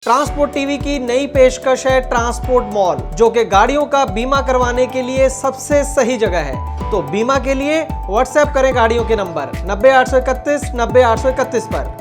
Transport TV की नई पेशकश है ट्रांसपोर्ट मॉल, जो कि गाड़ियों का बीमा करवाने के लिए सबसे सही जगह है। तो बीमा के लिए व्हाट्सएप करें गाड़ियों के नंबर 90 831 90 831 पर।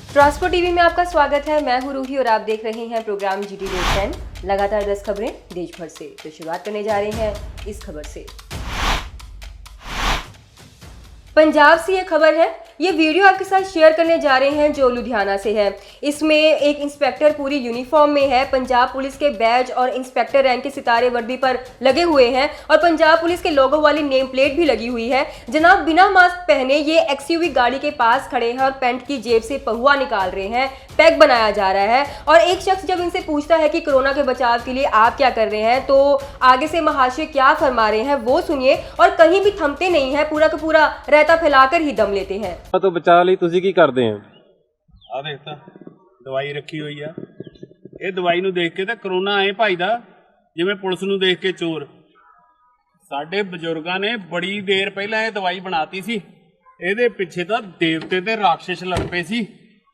ट्रांसपोर्ट टीवी में आपका स्वागत है। मैं हूं रूही और आप देख रहे हैं प्रोग्राम जीटी रोड 10। लगातार 10 खबरें देश भर से। तो शुरुआत करने जा रहे हैं इस खबर से। पंजाब से ये खबर है, ये वीडियो आपके साथ शेयर करने जा रहे हैं जो लुधियाना से है। इसमें एक इंस्पेक्टर पूरी यूनिफॉर्म में है, पंजाब पुलिस के बैज और इंस्पेक्टर रैंक के सितारे वर्दी पर लगे हुए हैं और पंजाब पुलिस के लोगो वाली नेम प्लेट भी लगी हुई है। जनाब बिना मास्क पहने ये एक्सयूवी गाड़ी के पास खड़े हैं और पैंट की जेब से पहुआ निकाल रहे हैं, पैक बनाया जा रहा है। और एक शख्स जब इनसे पूछता है कि कोरोना के बचाव के लिए आप क्या कर रहे हैं, तो आगे से महाशय क्या फरमा रहे हैं वो सुनिए। और कहीं भी थमते नहीं है, पूरा का पूरा रहता फैलाकर ही दम लेते हैं। तो बचा ਲਈ ਤੁਸੀਂ ਕੀ ਕਰਦੇ ਆ? ਆ ਦੇਖ ਤਾਂ ਦਵਾਈ ਰੱਖੀ ਹੋਈ ਆ। ਇਹ ਦਵਾਈ ਨੂੰ ਦੇਖ ਕੇ ਤਾਂ ਕਰੋਨਾ ਐ ਭਜਦਾ ਜਿਵੇਂ ਪੁਲਿਸ ਨੂੰ ਦੇਖ ਕੇ ਚੋਰ। ਸਾਡੇ ਬਜ਼ੁਰਗਾਂ ਨੇ ਬੜੀ ਦੇਰ ਪਹਿਲਾਂ ਇਹ ਦਵਾਈ ਬਣਾਤੀ ਸੀ। ਇਹਦੇ ਪਿੱਛੇ ਤਾਂ ਦੇਵਤੇ ਤੇ ਰਾਖਸ਼ ਲੜ ਪਏ ਸੀ।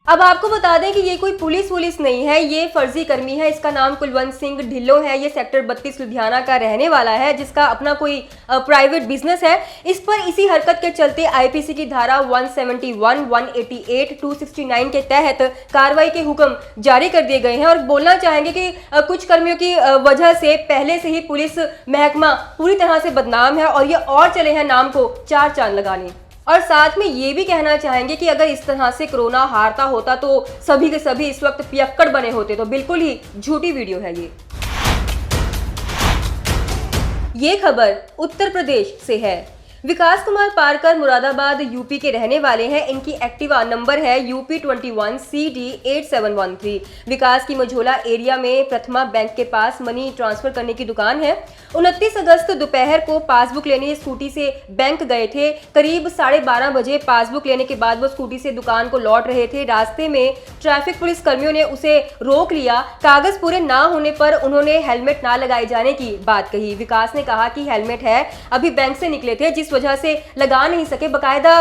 अब आपको बता दें कि ये कोई पुलिस नहीं है, ये फर्जी कर्मी है। इसका नाम कुलवंत सिंह ढिल्लो है। ये सेक्टर 32 लुधियाना का रहने वाला है, जिसका अपना कोई प्राइवेट बिजनेस है। इस पर इसी हरकत के चलते आईपीसी की धारा 171, 188, 269 के तहत कार्रवाई के हुक्म जारी कर दिए गए हैं। और बोलना चाहेंगे कि कुछ कर्मियों की वजह से पहले से ही पुलिस महकमा पूरी तरह से बदनाम है और ये और चले हैं नाम को चार चांद लगाने। और साथ में ये भी कहना चाहेंगे कि अगर इस तरह से कोरोना हारता होता तो सभी के सभी इस वक्त पियक्कड़ बने होते। तो बिल्कुल ही झूठी वीडियो है ये खबर उत्तर प्रदेश से है। विकास कुमार पारकर मुरादाबाद यूपी के रहने वाले हैं। इनकी एक्टिवा नंबर है UP 21 CD 8713। विकास की मझोला एरिया में प्रथमा बैंक के पास मनी ट्रांसफर करने की दुकान है। 29 अगस्त दोपहर को पासबुक लेने स्कूटी से बैंक गए थे। करीब 12:30 बजे पासबुक लेने के बाद वो स्कूटी से दुकान को लौट रहे थे। रास्ते में ट्रैफिक पुलिस कर्मियों ने उसे रोक लिया। कागज पूरे ना होने पर उन्होंने हेलमेट ना लगाए जाने की बात कही। विकास ने कहा कि हेलमेट है, अभी बैंक से निकले थे, जिस वजह से लगा नहीं सके। बकायदा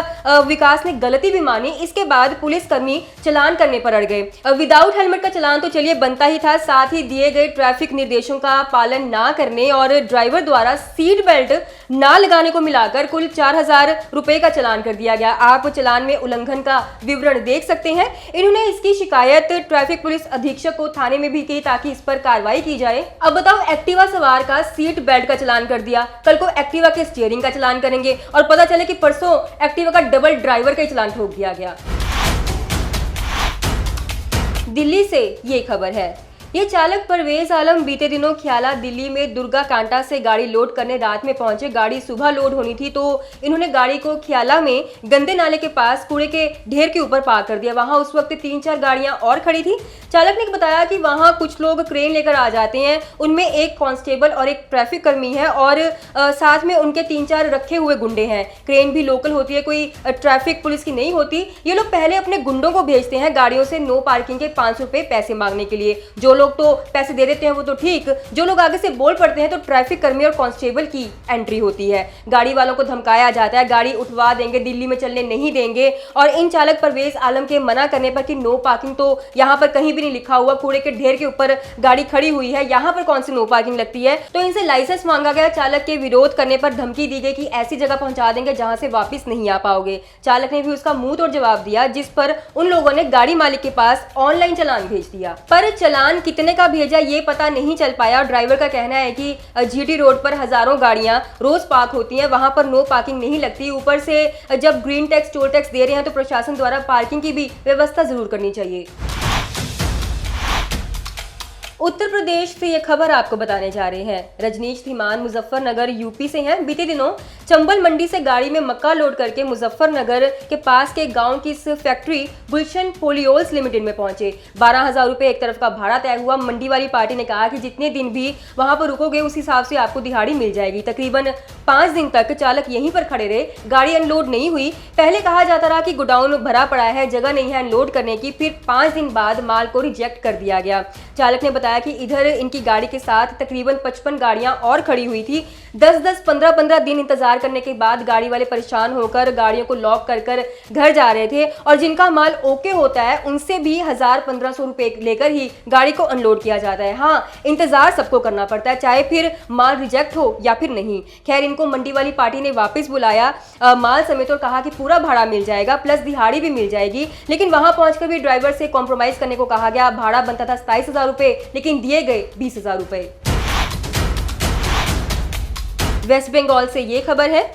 विकास ने गलती भी मानी। इसके बाद पुलिस कर्मी चलान करने पर अड़ गए। विदाउट हेलमेट का चलान तो चलिए बनता ही था, साथ ही दिए गए ट्रैफिक निर्देशों का पालन ना करने और ड्राइवर द्वारा सीट बेल्ट ना लगाने को मिलाकर कुल 4000 रुपए का चलान कर दिया गया। आप चलान में उल्लंघन का विवरण देख सकते हैं। इन्होंने इसकी शिकायत ट्रैफिक पुलिस अधीक्षक को थाने में भी की ताकि इस पर कार्रवाई की जाए। अब बताओ, एक्टिवा सवार का सीट बेल्ट का चलान कर दिया, कल को एक्टिवा के स्टीयरिंग का चलान करेंगे और पता चले कि परसों एक्टिवा का डबल ड्राइवर का ही चलान ठोक दिया गया। दिल्ली से ये खबर है। ये चालक परवेज आलम बीते दिनों ख्याला दिल्ली में दुर्गा कांटा से गाड़ी लोड करने रात में पहुंचे। गाड़ी सुबह लोड होनी थी तो इन्होंने गाड़ी को ख्याला में गंदे नाले के पास कूड़े के ढेर के ऊपर पार्क कर दिया। वहां उस वक्त 3-4 गाड़ियां और खड़ी थी। चालक ने बताया कि वहां कुछ लोग क्रेन लेकर आ जाते हैं, उनमें एक कांस्टेबल और एक ट्रैफिक कर्मी है और साथ में उनके 3-4 रखे हुए गुंडे हैं। क्रेन भी लोकल होती है, कोई ट्रैफिक पुलिस की नहीं होती। ये लोग पहले अपने गुंडों को भेजते हैं गाड़ियों से नो पार्किंग के 500 रुपए पैसे मांगने के लिए। जो लोग तो पैसे दे देते हैं वो तो ठीक, जो लोग आगे से बोल पड़ते हैं तो ट्रैफिक कर्मी और कांस्टेबल की एंट्री होती है। गाड़ी वालों को धमकाया जाता है, गाड़ी उठवा देंगे, दिल्ली में चलने नहीं देंगे। और इन चालक परवेज आलम के मना करने पर कि नो पार्किंग तो यहाँ पर कहीं भी नहीं लिखा हुआ, कूड़े के ढेर के ऊपर गाड़ी खड़ी हुई है, यहाँ पर कौन सी नो पार्किंग लगती है। तो इनसे लाइसेंस मांगा गया। चालक के विरोध करने पर धमकी दी गई कि ऐसी जगह पहुंचा देंगे जहां से वापिस नहीं आ पाओगे। चालक ने भी उसका मुंह तोड़ जवाब दिया, जिस पर उन लोगों ने गाड़ी मालिक के पास ऑनलाइन चलान भेज दिया। पर चलान कितने का भेजा ये पता नहीं चल पाया। ड्राइवर का कहना है कि जीटी रोड पर हजारों गाड़ियां रोज पार्क होती हैं, वहां पर नो पार्किंग नहीं लगती। ऊपर से जब ग्रीन टैक्स टोल टैक्स दे रहे हैं तो प्रशासन द्वारा पार्किंग की भी व्यवस्था जरूर करनी चाहिए। उत्तर प्रदेश से ये खबर आपको बताने जा रहे हैं। रजनीश धीमान मुजफ्फरनगर यूपी से हैं। बीते दिनों चंबल मंडी से गाड़ी में मक्का लोड करके मुजफ्फरनगर के पास के गांव की इस फैक्ट्री गुलशन पोलियोल्स लिमिटेड में पहुंचे। 12,000 रुपए एक तरफ का भाड़ा तय हुआ। मंडी वाली पार्टी ने कहा कि जितने दिन भी वहां पर रुकोगे उस हिसाब से आपको दिहाड़ी मिल जाएगी। तकरीबन 5 दिन तक चालक यहीं पर खड़े रहे, गाड़ी अनलोड नहीं हुई। पहले कहा जाता रहा कि गोडाउन भरा पड़ा है, जगह नहीं है अनलोड करने की, फिर 5 दिन बाद माल को रिजेक्ट कर दिया गया। चालक ने बताया कि इधर इनकी गाड़ी के साथ तकरीबन 55 गाड़ियां और खड़ी हुई थी। 10-10, 15-15 दिन इंतजार करने के बाद गाड़ी वाले परेशान होकर गाड़ियों को लॉक कर घर जा रहे थे और जिनका माल ओके होता है उनसे भी 1000-1500 रुपए लेकर ही गाड़ी को अनलोड किया जाता है। हाँ, इंतजार सबको करना पड़ता है, चाहे फिर माल रिजेक्ट हो या फिर नहीं। खैर, इनको मंडी वाली पार्टी ने वापस बुलाया माल समेत और कहा कि पूरा भाड़ा मिल जाएगा, प्लस दिहाड़ी भी मिल जाएगी। लेकिन वहां पहुंचकर भी ड्राइवर से कॉम्प्रोमाइज करने को कहा गया। भाड़ा बनता था 27,000 रुपए, लेकिन दिए गए 20,000 रुपए। वेस्ट बंगाल से ये खबर है।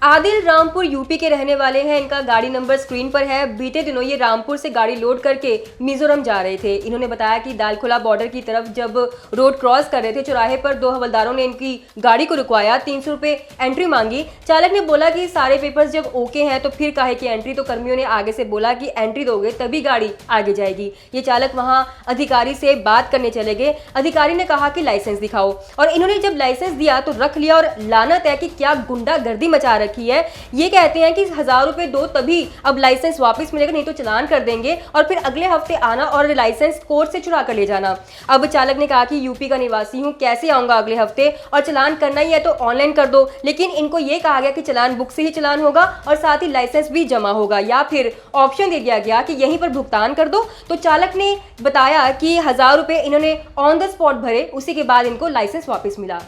आदिल रामपुर यूपी के रहने वाले हैं। इनका गाड़ी नंबर स्क्रीन पर है। बीते दिनों ये रामपुर से गाड़ी लोड करके मिजोरम जा रहे थे। इन्होंने बताया कि दालखोला बॉर्डर की तरफ जब रोड क्रॉस कर रहे थे, चौराहे पर 2 हवलदारों ने इनकी गाड़ी को रुकवाया, 300 रुपए एंट्री मांगी। चालक ने बोला कि सारे पेपर्स जब ओके हैं तो फिर काहे की एंट्री। तो कर्मियों ने आगे से बोला कि एंट्री दोगे तभी गाड़ी आगे जाएगी। ये चालक वहां अधिकारी से बात करने चले गए। अधिकारी ने कहा कि लाइसेंस दिखाओ, और इन्होंने जब लाइसेंस दिया तो रख लिया। और लानत है कि क्या गुंडागर्दी मचा रखी है। ये कहते हैं कि 1000 रुपए दो तभी अब लाइसेंस वापस मिलेगा, नहीं तो चालान कर देंगे और फिर अगले हफ्ते आना और लाइसेंस कोर्ट से चुरा कर ले जाना। अब चालक ने कहा कि यूपी का निवासी हूं, कैसे आऊंगा अगले हफ्ते, और चालान करना ही है तो ऑनलाइन कर दो। लेकिन इनको ये कहा गया कि चालान बुक से ही चालान होगा और साथ ही लाइसेंस भी जमा होगा, या फिर ऑप्शन दे दिया गया कि यहीं पर भुगतान कर दो। तो चालक ने बताया कि 1000 रुपए इन्होंने ऑन द स्पॉट भरे, उसी के बाद इनको लाइसेंस वापस मिला।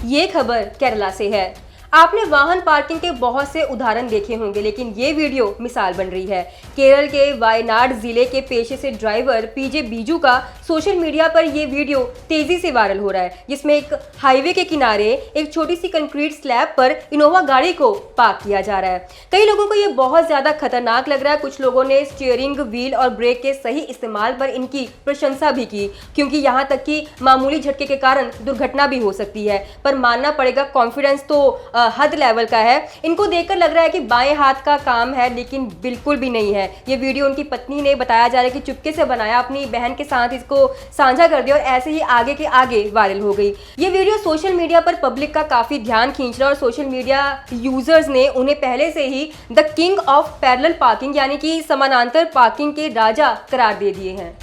ये खबर केरला से है। आपने वाहन पार्किंग के बहुत से उदाहरण देखे होंगे, लेकिन ये वीडियो मिसाल बन रही है। केरल के वायनाड जिले के पेशे से ड्राइवर पीजे बीजू का सोशल मीडिया पर यह वीडियो तेजी से वायरल हो रहा है, जिसमें एक हाईवे के किनारे एक छोटी सी कंक्रीट स्लैब पर इनोवा गाड़ी को पार्क किया जा रहा है। कई लोगों को यह बहुत ज्यादा खतरनाक लग रहा है। कुछ लोगों ने स्टीयरिंग व्हील और ब्रेक के सही इस्तेमाल पर इनकी प्रशंसा भी की, क्योंकि यहाँ तक कि मामूली झटके के कारण दुर्घटना भी हो सकती है। पर मानना पड़ेगा, कॉन्फिडेंस तो हद लेवल का है। इनको देखकर लग रहा है कि बाएं हाथ का काम है, लेकिन बिल्कुल भी नहीं है। ये वीडियो उनकी पत्नी ने बताया जा रहा है कि चुपके से बनाया, अपनी बहन के साथ इसको साझा कर दिया और ऐसे ही आगे के आगे वायरल हो गई। ये वीडियो सोशल मीडिया पर पब्लिक का काफी ध्यान खींच रहा है और सोशल मीडिया यूजर्स ने उन्हें पहले से ही the king of parallel parking यानी कि समानांतर पार्किंग के राजा करार दे दिए हैं।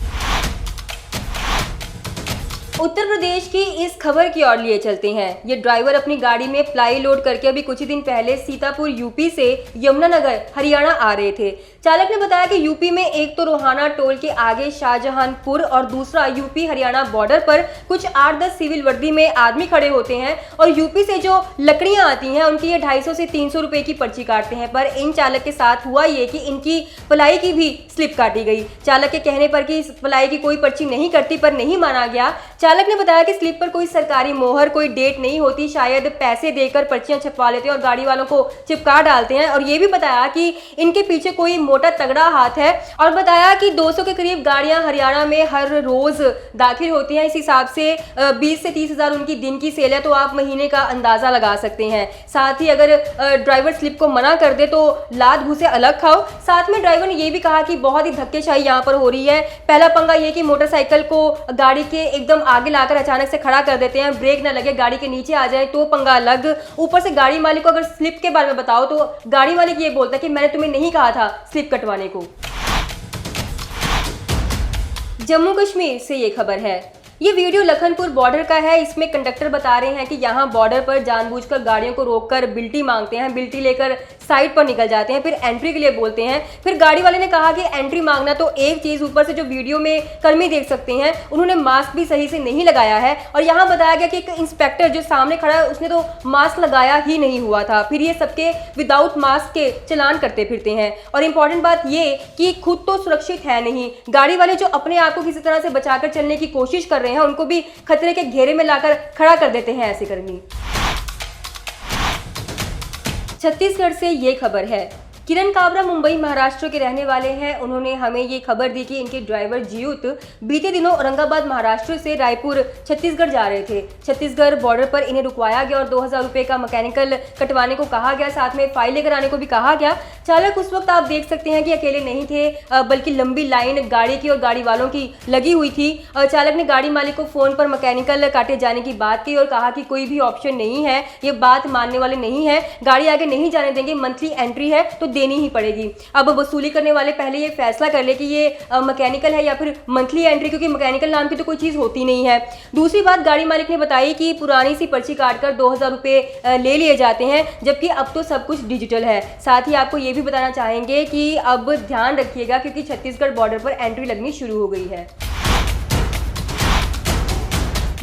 उत्तर प्रदेश की इस खबर की ओर लिए चलते हैं। ये ड्राइवर अपनी गाड़ी में प्लाई लोड करके अभी कुछ ही दिन पहले सीतापुर यूपी से यमुनानगर हरियाणा आ रहे थे। चालक ने बताया कि यूपी में एक तो रोहाना टोल के आगे शाहजहानपुर और दूसरा यूपी हरियाणा बॉर्डर पर कुछ 8-10 सिविल वर्दी में आदमी खड़े होते हैं और यूपी से जो लकड़ियां आती हैं उनकी ये 250 से 300 रुपए की पर्ची काटते हैं। पर इन चालक के साथ हुआ ये कि इनकी प्लाई की भी स्लिप काटी गई। चालक के कहने पर कि प्लाई की कोई पर्ची नहीं कटती, पर नहीं माना गया। चालक ने बताया कि स्लिप पर कोई सरकारी मोहर, कोई डेट नहीं होती, शायद पैसे देकर पर्चियां छपवा लेते हैं और गाड़ी वालों को चिपका डालते हैं। और ये भी बताया कि इनके पीछे कोई मोटा तगड़ा हाथ है और बताया कि 200 के करीब गाड़ियां हरियाणा में हर रोज दाखिल होती हैं। इस हिसाब से 20 से 30 हजार उनकी दिन की सेल है, तो आप महीने का अंदाजा लगा सकते हैं। साथ ही अगर ड्राइवर स्लिप को मना कर दे तो लात घूसे अलग खाओ। साथ में ड्राइवर ने यह भी कहा कि बहुत ही धक्केशाही यहाँ पर हो रही है। पहला पंगा ये कि मोटरसाइकिल को गाड़ी के एकदम आगे लाकर अचानक से खड़ा कर देते हैं, ब्रेक ना लगे, गाड़ी के नीचे आ जाए तो पंगा अलग। ऊपर से गाड़ी मालिक को अगर स्लिप के बारे में बताओ तो गाड़ी मालिक ये बोलता है कि मैंने तुम्हें नहीं कहा था स्लिप कटवाने को। जम्मू कश्मीर से ये खबर है। ये वीडियो लखनपुर बॉर्डर का है। इसमें कंडक्टर बता रहे हैं कि यहाँ बॉर्डर पर जानबूझकर गाड़ियों को रोककर बिल्टी मांगते हैं, बिल्टी लेकर साइड पर निकल जाते हैं, फिर एंट्री के लिए बोलते हैं। फिर गाड़ी वाले ने कहा कि एंट्री मांगना तो एक चीज, ऊपर से जो वीडियो में कर्मी देख सकते हैं उन्होंने मास्क भी सही से नहीं लगाया है। और यहाँ बताया गया कि एक इंस्पेक्टर जो सामने खड़ा है उसने तो मास्क लगाया ही नहीं हुआ था। फिर ये सबके विदाउट मास्क के चलान करते फिरते हैं। और इंपॉर्टेंट बात ये कि खुद तो सुरक्षित है नहीं, गाड़ी वाले जो अपने आप को किसी तरह से बचाकर चलने की कोशिश कर रहे हैं उनको भी खतरे के घेरे में लाकर खड़ा कर देते हैं ऐसे कर्मी। छत्तीसगढ़ से ये खबर है। किरण काबरा मुंबई महाराष्ट्र के रहने वाले हैं। उन्होंने हमें ये खबर दी कि इनके ड्राइवर जीयूत बीते दिनों औरंगाबाद महाराष्ट्र से रायपुर छत्तीसगढ़ जा रहे थे। छत्तीसगढ़ बॉर्डर पर इन्हें रुकवाया गया और 2000 रुपए का मैकेनिकल कटवाने को कहा गया, साथ में फाइल लेकर आने को भी कहा गया। चालक उस वक्त आप देख सकते हैं कि अकेले नहीं थे, बल्कि लंबी लाइन गाड़ी की और गाड़ी वालों की लगी हुई थी। चालक ने गाड़ी मालिक को फोन पर मैकेनिकल काटे जाने की बात की और कहा कि कोई भी ऑप्शन नहीं है, ये बात मानने वाले नहीं है, गाड़ी आगे नहीं जाने देंगे, मंथली एंट्री है तो देनी ही पड़ेगी। अब वसूली करने वाले पहले ये फैसला कर ले कि ये मैकेनिकल है या फिर मंथली एंट्री, क्योंकि मैकेनिकल नाम की तो कोई चीज़ होती नहीं है। दूसरी बात, गाड़ी मालिक ने बताई कि पुरानी सी पर्ची काटकर 2000 रुपये ले लिए जाते हैं, जबकि अब तो सब कुछ डिजिटल है। साथ ही आपको ये भी बताना चाहेंगे कि अब ध्यान रखिएगा क्योंकि छत्तीसगढ़ बॉर्डर पर एंट्री लगनी शुरू हो गई है।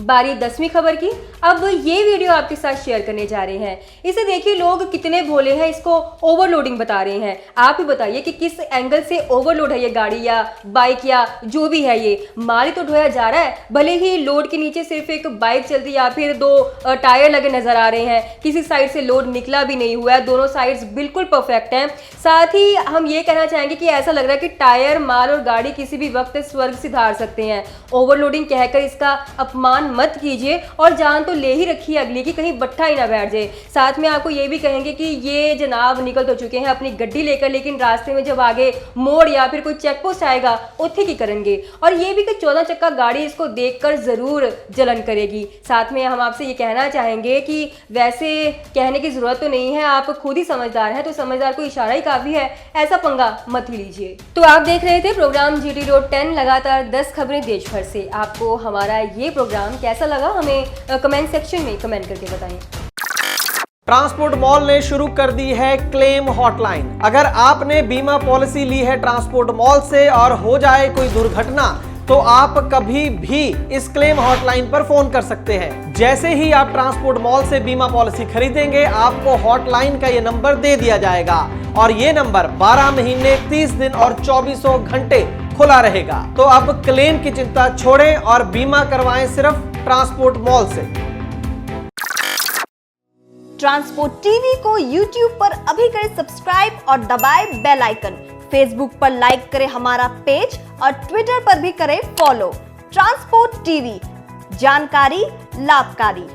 बारी 10वीं खबर की। अब ये वीडियो आपके साथ शेयर करने जा रहे हैं। इसे देखिए लोग कितने भोले हैं, इसको ओवरलोडिंग बता रहे हैं। आप ही बताइए कि किस एंगल से ओवरलोड है ये गाड़ी या बाइक या जो भी है, ये माल ही तो ढोया जा रहा है। भले ही लोड के नीचे सिर्फ एक बाइक चलती या फिर 2 टायर लगे नजर आ रहे हैं, किसी साइड से लोड निकला भी नहीं हुआ है, दोनों साइड्स बिल्कुल परफेक्ट हैं। साथ ही हम ये कहना चाहेंगे कि ऐसा लग रहा है कि टायर, माल और गाड़ी किसी भी वक्त स्वर्ग सिधार सकते हैं। ओवरलोडिंग कहकर इसका अपमान मत कीजिए और जान तो ले ही रखिए अगली की, कहीं बट्ठा ही ना बैठ जाए। साथ में आपको ये भी कहेंगे कि ये जनाब निकल तो चुके हैं अपनी गड्डी लेकर, लेकिन रास्ते में जब आगे मोड़ या फिर कोई चेक पोस्ट आएगा उत्थे की करेंगे। और ये भी कि 14 चक्का गाड़ी इसको देखकर जरूर जलन करेगी। साथ में हम आपसे ये कहना चाहेंगे कि वैसे कहने की जरूरत तो नहीं है, आप खुद ही समझदार हैं, तो समझदार को इशारा ही काफी है, ऐसा पंगा मत ही लीजिए। तो आप देख रहे थे प्रोग्राम जीटी रोड 10, लगातार 10 खबरें देश भर से। आपको हमारा ये प्रोग्राम कैसा लगा हमें कमेंट सेक्शन में कमेंट करके बताएं। ट्रांसपोर्ट मॉल ने शुरू कर दी है क्लेम हॉटलाइन। अगर आपने बीमा पॉलिसी ली है ट्रांसपोर्ट मॉल से और हो जाए कोई दुर्घटना तो आप कभी भी इस क्लेम हॉटलाइन पर फोन कर सकते हैं। जैसे ही आप ट्रांसपोर्ट मॉल से बीमा पॉलिसी खरीदेंगे आपको हॉटलाइन का ये नंबर दे दिया जाएगा और ये नंबर 12 महीने 30 दिन और 24 घंटे खुला रहेगा। तो अब क्लेम की चिंता छोड़ें और बीमा करवाएं सिर्फ ट्रांसपोर्ट मॉल से। ट्रांसपोर्ट टीवी को YouTube पर अभी करें सब्सक्राइब और दबाएं बेल आइकन। फेसबुक पर लाइक करें हमारा पेज और ट्विटर पर भी करें फॉलो। ट्रांसपोर्ट टीवी, जानकारी लाभकारी।